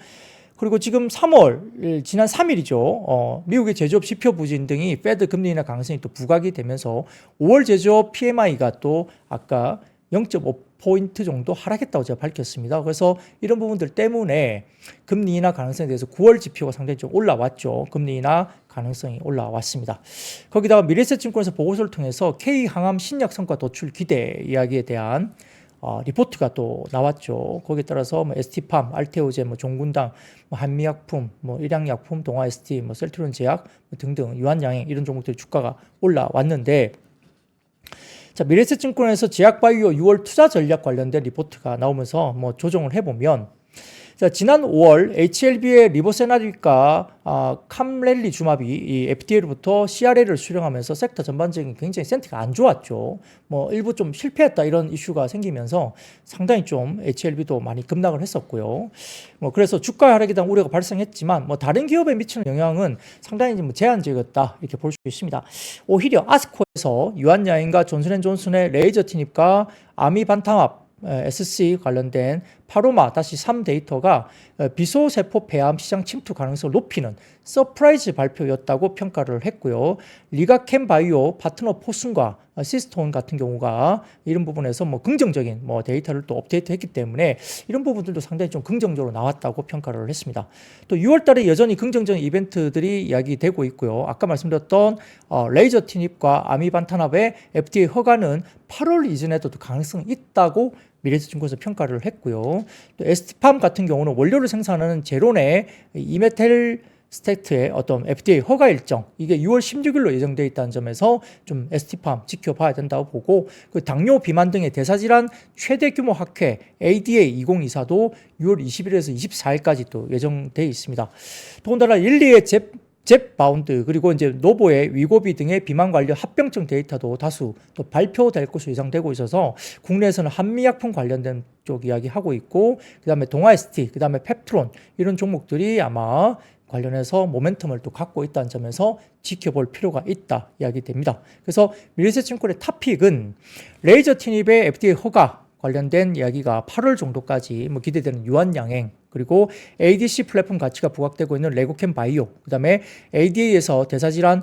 [SPEAKER 1] 그리고 지금 3월, 지난 3일이죠. 미국의 제조업 지표 부진 등이 페드 금리 인하 가능성이 또 부각이 되면서 5월 제조업 PMI가 또 아까 0.5포인트 정도 하락했다고 제가 밝혔습니다. 그래서 이런 부분들 때문에 금리 인하 가능성에 대해서 9월 지표가 상당히 좀 올라왔죠. 금리 인하 가능성이 올라왔습니다. 거기다가 미래에셋증권에서 보고서를 통해서 K항암 신약 성과 도출 기대 이야기에 대한 리포트가 또 나왔죠. 거기에 따라서 ST팜, 알테오제, 종군당, 한미약품, 일양약품, 동아ST, 셀트론 제약 등등 유한양행 이런 종목들 주가가 올라왔는데, 자, 미래에셋증권에서 제약바이오 6월 투자 전략 관련된 리포트가 나오면서 조정을 해보면, 자, 지난 5월 HLB의 리보세나립과 캄렐리주마비 이 FDA로부터 CRL을 수령하면서 섹터 전반적인 굉장히 센티가 안 좋았죠. 일부 좀 실패했다 이런 이슈가 생기면서 상당히 좀 HLB도 많이 급락을 했었고요. 그래서 주가 하락에 대한 우려가 발생했지만 다른 기업에 미치는 영향은 상당히 제한적이었다 이렇게 볼 수 있습니다. 오히려 아스코에서 유한야행과 존슨앤존슨의 레이저 티닙과 아미반타맙 SC 관련된 파로마-3 데이터가 비소세포 폐암 시장 침투 가능성을 높이는 서프라이즈 발표였다고 평가를 했고요. 리가캠 바이오 파트너 포슨과 시스톤 같은 경우가 이런 부분에서 긍정적인 데이터를 또 업데이트했기 때문에 이런 부분들도 상당히 좀 긍정적으로 나왔다고 평가를 했습니다. 또 6월달에 여전히 긍정적인 이벤트들이 이야기되고 있고요. 아까 말씀드렸던 레이저 티닙과 아미반타납의 FDA 허가는 8월 이전에도 가능성이 있다고 미래에셋증권에서 평가를 했고요. 또 ST팜 같은 경우는 원료를 생산하는 제로네 이메텔 스테트의 어떤 FDA 허가 일정, 이게 6월 16일로 예정되어 있다는 점에서 좀 ST팜 지켜봐야 된다고 보고, 그 당뇨, 비만 등의 대사질환 최대 규모 학회 ADA 2024도 6월 20일에서 24일까지 또 예정되어 있습니다. 더군다나 릴리의 잽바운드 그리고 이제 노보의 위고비 등의 비만 관련 합병증 데이터도 다수 또 발표될 것으로 예상되고 있어서 국내에서는 한미약품 관련된 쪽 이야기하고 있고, 그다음에 동아ST, 그다음에 펩트론 이런 종목들이 아마 관련해서 모멘텀을 또 갖고 있다는 점에서 지켜볼 필요가 있다 이야기됩니다. 그래서 미래에셋증권의 탑픽은 레이저 티닙의 FDA 허가 관련된 이야기가 8월 정도까지 기대되는 유한양행, 그리고 ADC 플랫폼 가치가 부각되고 있는 레고캠 바이오, 그 다음에 ADA에서 대사질환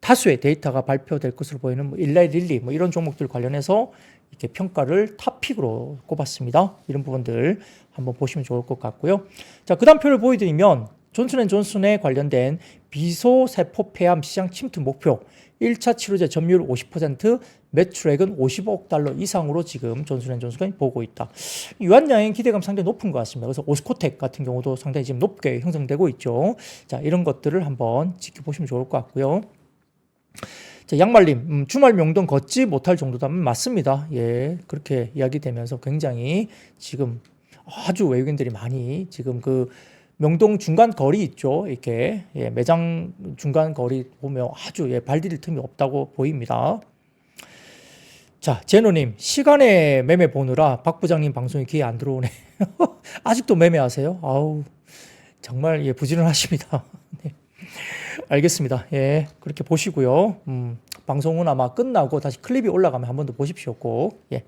[SPEAKER 1] 다수의 데이터가 발표될 것으로 보이는 일라이 릴리 이런 종목들 관련해서 이렇게 평가를 탑픽으로 꼽았습니다. 이런 부분들 한번 보시면 좋을 것 같고요. 자, 그 다음 표를 보여드리면 존슨앤존슨에 관련된 비소세포 폐암 시장 침투 목표 1차 치료제 점유율 50%, 매출액은 55억 달러 이상으로 지금 존슨앤존슨이 보고 있다. 유한양행 기대감 상당히 높은 것 같습니다. 그래서 오스코텍 같은 경우도 상당히 지금 높게 형성되고 있죠. 자, 이런 것들을 한번 지켜보시면 좋을 것 같고요. 자, 양말님, 주말 명동 걷지 못할 정도다면 맞습니다. 예, 그렇게 이야기되면서 굉장히 지금 아주 외국인들이 많이 지금 그 명동 중간 거리 있죠. 이렇게 예, 매장 중간 거리 보면 아주 예, 발 디딜 틈이 없다고 보입니다. 자, 제노님, 시간에 매매 보느라 박 부장님 방송에 귀에 안 들어오네. 아직도 매매하세요? 아우, 정말 예, 부지런하십니다. 네. 알겠습니다. 예, 그렇게 보시고요. 방송은 아마 끝나고 다시 클립이 올라가면 한 번 더 보십시오. 꼭. 예.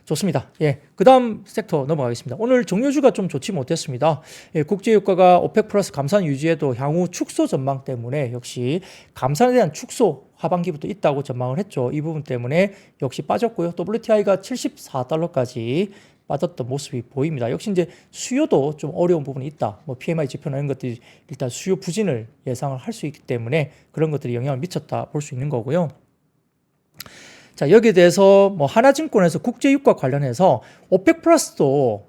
[SPEAKER 1] 좋습니다. 예, 그 다음 섹터 넘어가겠습니다. 오늘 종료주가 좀 좋지 못했습니다. 예, 국제유가가 오펙 플러스 감산 유지에도 향후 축소 전망 때문에 역시 감산에 대한 축소 하반기부터 있다고 전망을 했죠. 이 부분 때문에 역시 빠졌고요. WTI가 74달러까지 빠졌던 모습이 보입니다. 역시 이제 수요도 좀 어려운 부분이 있다. 뭐 PMI 지표나 이런 것들이 일단 수요 부진을 예상을 할 수 있기 때문에 그런 것들이 영향을 미쳤다 볼 수 있는 거고요. 자, 여기에 대해서 뭐 하나증권에서 국제유가 관련해서 오펙 플러스도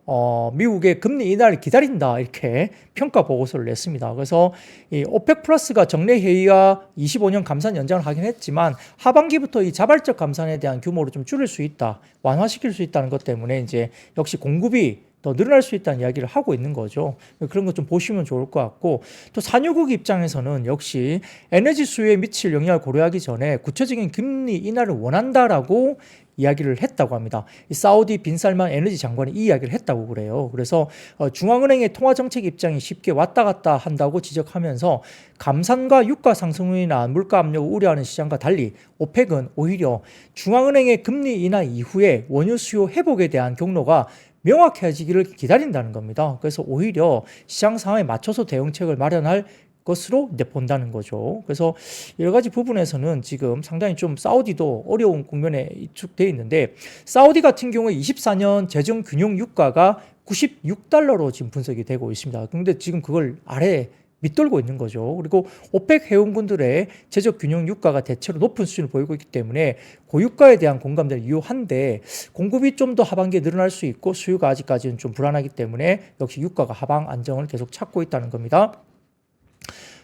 [SPEAKER 1] 미국의 금리 인하를 기다린다 이렇게 평가 보고서를 냈습니다. 그래서 이 오펙 플러스가 정례 회의가 25년 감산 연장을 하긴 했지만 하반기부터 이 자발적 감산에 대한 규모를 좀 줄일 수 있다, 완화시킬 수 있다는 것 때문에 이제 역시 공급이 더 늘어날 수 있다는 이야기를 하고 있는 거죠. 그런 거 좀 보시면 좋을 것 같고, 또 산유국 입장에서는 역시 에너지 수요에 미칠 영향을 고려하기 전에 구체적인 금리 인하를 원한다라고 이야기를 했다고 합니다. 이 사우디 빈살만 에너지 장관이 이 이야기를 했다고 그래요. 그래서 중앙은행의 통화정책 입장이 쉽게 왔다 갔다 한다고 지적하면서 감산과 유가 상승이나 물가 압력을 우려하는 시장과 달리 오펙은 오히려 중앙은행의 금리 인하 이후에 원유 수요 회복에 대한 경로가 명확해지기를 기다린다는 겁니다. 그래서 오히려 시장 상황에 맞춰서 대응책을 마련할 것으로 본다는 거죠. 그래서 여러 가지 부분에서는 지금 상당히 좀 사우디도 어려운 국면에 위축되어 있는데, 사우디 같은 경우에 24년 재정 균형 유가가 96달러로 지금 분석이 되고 있습니다. 그런데 지금 그걸 아래에 밑돌고 있는 거죠. 그리고 오펙 회원군들의 재정 균형 유가가 대체로 높은 수준을 보이고 있기 때문에 고유가에 대한 공감대를 유효한데, 공급이 좀 더 하반기에 늘어날 수 있고 수요가 아직까지는 좀 불안하기 때문에 역시 유가가 하방 안정을 계속 찾고 있다는 겁니다.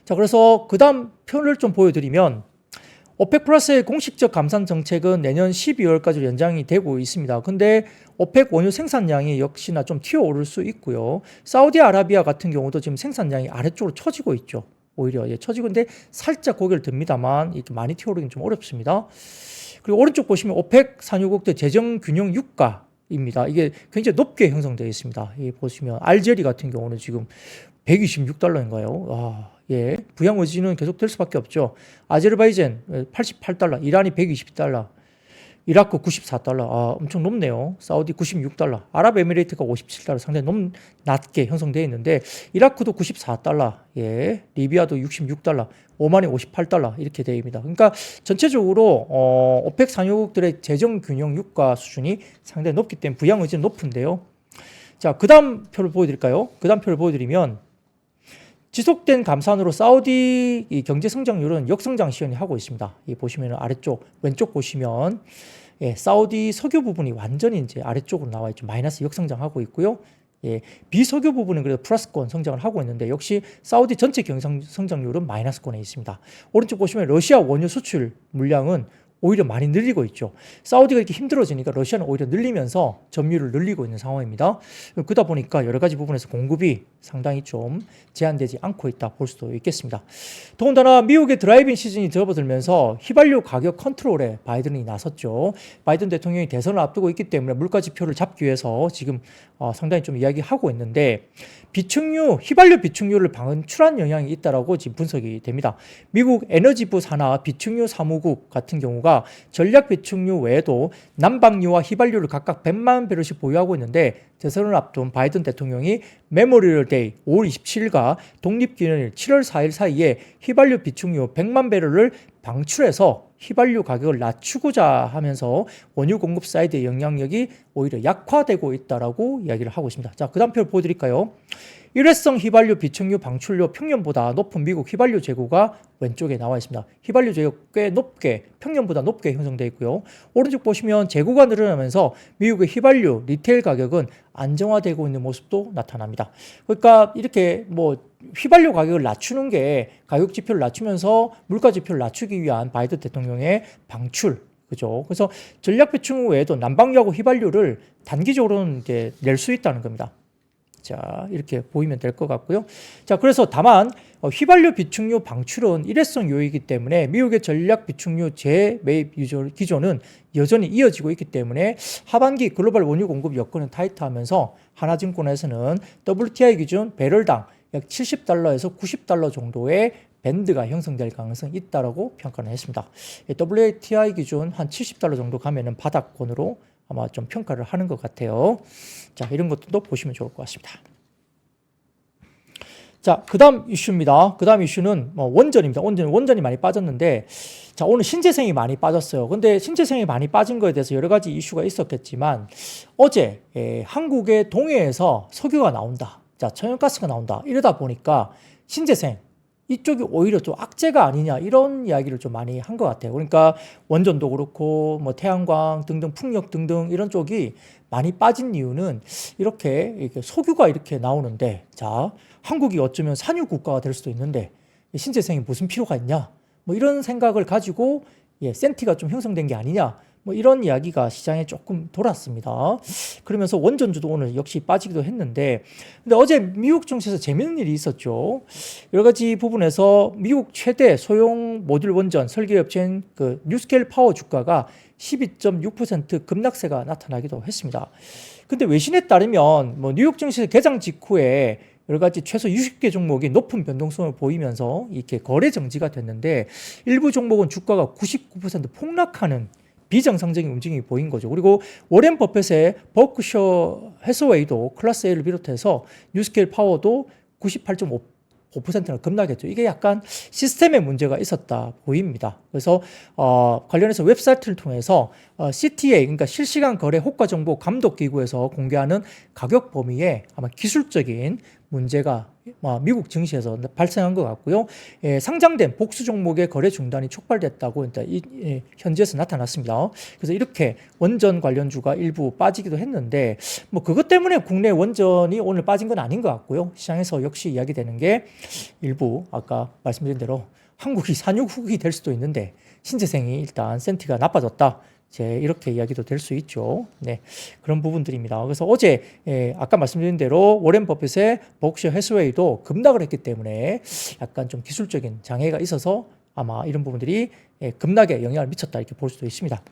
[SPEAKER 1] 자, 그래서 그 다음 표를 좀 보여드리면, 오펙 플러스의 공식적 감산 정책은 내년 12월까지 연장이 되고 있습니다. 근데 오펙 원유 생산량이 역시나 좀 튀어오를 수 있고요. 사우디아라비아 같은 경우도 지금 생산량이 아래쪽으로 처지고 있죠. 오히려 처지고 있는데 살짝 고개를 듭니다만 이렇게 많이 튀어오르기는 좀 어렵습니다. 그리고 오른쪽 보시면 오펙 산유국들 재정 균형 유가입니다. 이게 굉장히 높게 형성되어 있습니다. 이 보시면 알제리 같은 경우는 지금 126달러인가요? 아, 예. 부양 의지는 계속 될 수밖에 없죠. 아제르바이잔 88달러, 이란이 120달러, 이라크 94달러. 아, 엄청 높네요. 사우디 96달러, 아랍에미레이트가 57달러, 상당히 낮게 형성되어 있는데, 이라크도 94달러, 예. 리비아도 66달러, 오만이 58달러 이렇게 되어 있습니다. 그러니까 전체적으로 오펙 산유국들의 재정 균형 유가 수준이 상당히 높기 때문에 부양 의지는 높은데요. 자, 그 다음 표를 보여드릴까요? 그 다음 표를 보여드리면, 지속된 감산으로 사우디 이 경제 성장률은 역성장 시현이 하고 있습니다. 이 보시면 아래쪽 왼쪽 보시면 예, 사우디 석유 부분이 완전히 이제 아래쪽으로 나와 있죠. 마이너스 역성장하고 있고요. 예, 비석유 부분은 그래도 플러스권 성장을 하고 있는데, 역시 사우디 전체 경제 성장률은 마이너스권에 있습니다. 오른쪽 보시면 러시아 원유 수출 물량은 오히려 많이 늘리고 있죠. 사우디가 이렇게 힘들어지니까 러시아는 오히려 늘리면서 점유율을 늘리고 있는 상황입니다. 그러다 보니까 여러 가지 부분에서 공급이 상당히 좀 제한되지 않고 있다 볼 수도 있겠습니다. 더군다나 미국의 드라이빙 시즌이 접어들면서 휘발유 가격 컨트롤에 바이든이 나섰죠. 바이든 대통령이 대선을 앞두고 있기 때문에 물가 지표를 잡기 위해서 지금 상당히 좀 이야기하고 있는데, 휘발유 비축유를 방출한 영향이 있다라고 지금 분석이 됩니다. 미국 에너지부 산하 비축유 사무국 같은 경우가 전략 비축유 외에도 난방유와 휘발유를 각각 100만 배럴씩 보유하고 있는데, 대선을 앞둔 바이든 대통령이 메모리얼 데이 5월 27일과 독립기념일 7월 4일 사이에 휘발유 비축유 100만 배럴을 방출해서 휘발유 가격을 낮추고자 하면서 원유 공급 사이드의 영향력이 오히려 약화되고 있다라고 이야기를 하고 있습니다. 자, 그 다음 표를 보여드릴까요? 일회성 휘발유 비축유 방출료 평년보다 높은 미국 휘발유 재고가 왼쪽에 나와 있습니다. 휘발유 재고 꽤 높게, 평년보다 높게 형성되어 있고요. 오른쪽 보시면 재고가 늘어나면서 미국의 휘발유 리테일 가격은 안정화되고 있는 모습도 나타납니다. 그러니까 이렇게 뭐 휘발유 가격을 낮추는 게 가격 지표를 낮추면서 물가 지표를 낮추기 위한 바이든 대통령의 방출, 그죠? 그래서 전략 비축유 외에도 난방유하고 휘발유를 단기적으로는 이제 낼 수 있다는 겁니다. 자, 이렇게 보이면 될 것 같고요. 자, 그래서 다만 휘발유 비축유 방출은 일회성 요인이기 때문에 미국의 전략 비축유 재매입 기조는 여전히 이어지고 있기 때문에 하반기 글로벌 원유 공급 여건은 타이트하면서 하나증권에서는 WTI 기준 배럴당 약 70달러에서 90달러 정도의 밴드가 형성될 가능성이 있다고 평가를 했습니다. WTI 기준 한 70달러 정도 가면은 바닥권으로 아마 좀 평가를 하는 것 같아요. 자, 이런 것도 보시면 좋을 것 같습니다. 자, 그 다음 이슈입니다. 그 다음 이슈는 원전입니다. 원전이 많이 빠졌는데, 자, 오늘 신재생이 많이 빠졌어요. 근데 신재생이 많이 빠진 거에 대해서 여러 가지 이슈가 있었겠지만, 어제 한국의 동해에서 석유가 나온다. 자, 천연가스가 나온다. 이러다 보니까 신재생, 이쪽이 오히려 좀 악재가 아니냐 이런 이야기를 좀 많이 한 것 같아요. 그러니까 원전도 그렇고 뭐 태양광 등등 풍력 등등 이런 쪽이 많이 빠진 이유는 이렇게 석유가 이렇게 나오는데, 자, 한국이 어쩌면 산유 국가가 될 수도 있는데 신재생이 무슨 필요가 있냐, 뭐 이런 생각을 가지고 센티가 좀 형성된 게 아니냐, 뭐 이런 이야기가 시장에 조금 돌았습니다. 그러면서 원전주도 오늘 역시 빠지기도 했는데, 근데 어제 미국 증시에서 재밌는 일이 있었죠. 여러 가지 부분에서 미국 최대 소형 모듈 원전 설계업체인 그 뉴스케일 파워 주가가 12.6% 급락세가 나타나기도 했습니다. 근데 외신에 따르면 뭐 뉴욕 증시 개장 직후에 여러 가지 최소 60개 종목이 높은 변동성을 보이면서 이렇게 거래 정지가 됐는데, 일부 종목은 주가가 99% 폭락하는 비정상적인 움직임이 보인 거죠. 그리고 워렌 버핏의 버크셔 해서웨이도 클래스 A를 비롯해서 뉴스케일 파워도 98.5%나 급락했죠. 이게 약간 시스템에 문제가 있었다 보입니다. 그래서 관련해서 웹사이트를 통해서 CTA, 그러니까 실시간 거래 호가 정보 감독 기구에서 공개하는 가격 범위에 아마 기술적인 문제가 미국 증시에서 발생한 것 같고요. 상장된 복수 종목의 거래 중단이 촉발됐다고 현지에서 나타났습니다. 그래서 이렇게 원전 관련주가 일부 빠지기도 했는데, 뭐 그것 때문에 국내 원전이 오늘 빠진 건 아닌 것 같고요. 시장에서 역시 이야기되는 게 일부 아까 말씀드린 대로 한국이 산유국이 될 수도 있는데 신재생이 일단 센티가 나빠졌다, 이렇게 이야기도 될 수 있죠. 네, 그런 부분들입니다. 그래서 어제 아까 말씀드린 대로 워렌 버핏의 버크셔 해서웨이도 급락을 했기 때문에 약간 좀 기술적인 장애가 있어서 아마 이런 부분들이 급락에 영향을 미쳤다 이렇게 볼 수도 있습니다.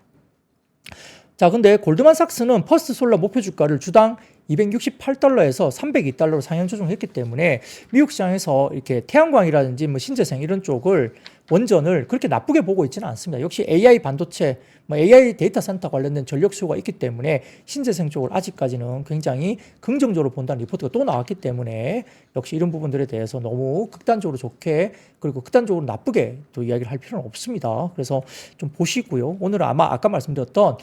[SPEAKER 1] 자, 근데 골드만삭스는 퍼스트 솔라 목표 주가를 주당 268달러에서 302달러로 상향 조정했기 때문에 미국 시장에서 이렇게 태양광이라든지 뭐 신재생 이런 쪽을 원전을 그렇게 나쁘게 보고 있지는 않습니다. 역시 AI 반도체, AI 데이터 센터 관련된 전력 수요가 있기 때문에 신재생 쪽을 아직까지는 굉장히 긍정적으로 본다는 리포트가 또 나왔기 때문에 역시 이런 부분들에 대해서 너무 극단적으로 좋게 그리고 극단적으로 나쁘게 또 이야기를 할 필요는 없습니다. 그래서 좀 보시고요. 오늘은 아마 아까 말씀드렸던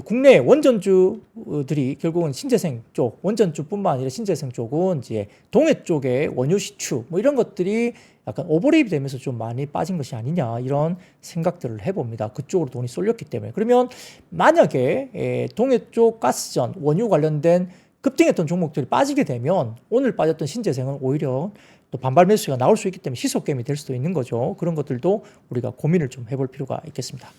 [SPEAKER 1] 국내 원전주들이 결국은 신재생 쪽, 원전주뿐만 아니라 신재생 쪽은 이제 동해 쪽의 원유 시추 뭐 이런 것들이 약간 오버레이브 되면서 좀 많이 빠진 것이 아니냐 이런 생각들을 해봅니다. 그쪽으로 돈이 쏠렸기 때문에. 그러면 만약에 동해 쪽 가스전, 원유 관련된 급등했던 종목들이 빠지게 되면 오늘 빠졌던 신재생은 오히려 또 반발 매수가 나올 수 있기 때문에 시소게임이 될 수도 있는 거죠. 그런 것들도 우리가 고민을 좀 해볼 필요가 있겠습니다.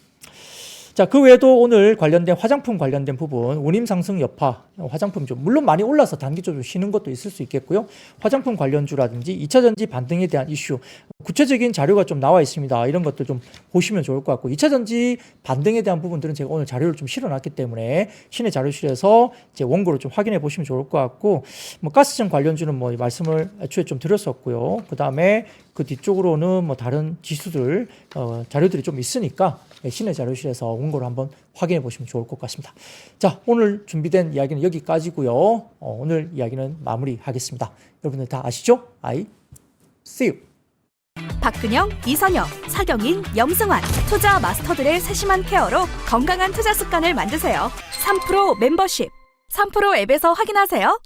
[SPEAKER 1] 자, 그 외에도 오늘 관련된 화장품 관련된 부분, 운임 상승 여파, 화장품 좀 물론 많이 올라서 단기적으로 쉬는 것도 있을 수 있겠고요. 화장품 관련주라든지 2차 전지 반등에 대한 이슈, 구체적인 자료가 좀 나와 있습니다. 이런 것들 좀 보시면 좋을 것 같고, 2차 전지 반등에 대한 부분들은 제가 오늘 자료를 좀 실어놨기 때문에 시내 자료실에서 이제 원고를 좀 확인해 보시면 좋을 것 같고, 뭐 가스전 관련주는 뭐 말씀을 애초에 좀 드렸었고요. 그 다음에 그 뒤쪽으로는 뭐 다른 지수들 자료들이 좀 있으니까 시내 자료실에서 원고를 한번 확인해 보시면 좋을 것 같습니다. 자, 오늘 준비된 이야기는 여기까지고요. 오늘 이야기는 마무리하겠습니다. 여러분들 다 아시죠? I see you.
[SPEAKER 2] 박근영, 이선영, 사경인, 염승환 투자 마스터들의 세심한 케어로 건강한 투자 습관을 만드세요. 3프로 멤버십 3프로 앱에서 확인하세요.